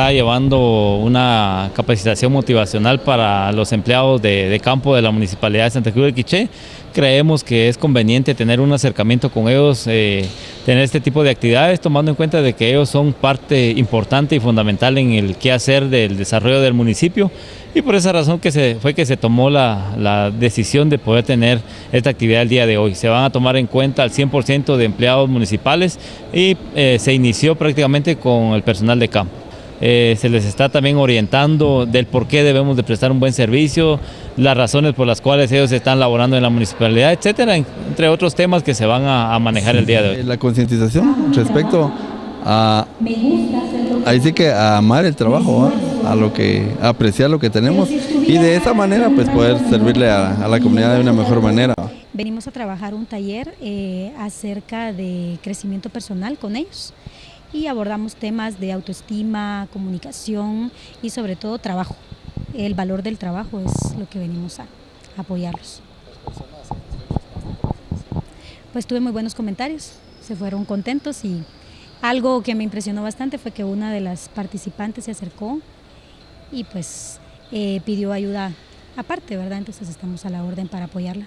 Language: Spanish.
Está llevando una capacitación motivacional para los empleados de campo de la Municipalidad de Santa Cruz de Quiché. Creemos que es conveniente tener un acercamiento con ellos, tener este tipo de actividades, tomando en cuenta de que ellos son parte importante y fundamental en el quehacer del desarrollo del municipio, y por esa razón que se tomó la decisión de poder tener esta actividad el día de hoy. Se van a tomar en cuenta al 100% de empleados municipales y se inició prácticamente con el personal de campo. Se les está también orientando del por qué debemos de prestar un buen servicio, las razones por las cuales ellos están laborando en la municipalidad, etcétera, entre otros temas que se van a manejar el día de hoy. La concientización respecto a, ahí sí que a amar el trabajo, a apreciar lo que tenemos y de esa manera pues poder servirle a la comunidad de una mejor manera. Venimos a trabajar un taller acerca de crecimiento personal con ellos. Y abordamos temas de autoestima, comunicación y sobre todo trabajo. El valor del trabajo es lo que venimos a apoyarlos. Pues tuve muy buenos comentarios, se fueron contentos, y algo que me impresionó bastante fue que una de las participantes se acercó y pues pidió ayuda aparte, ¿verdad? Entonces estamos a la orden para apoyarla.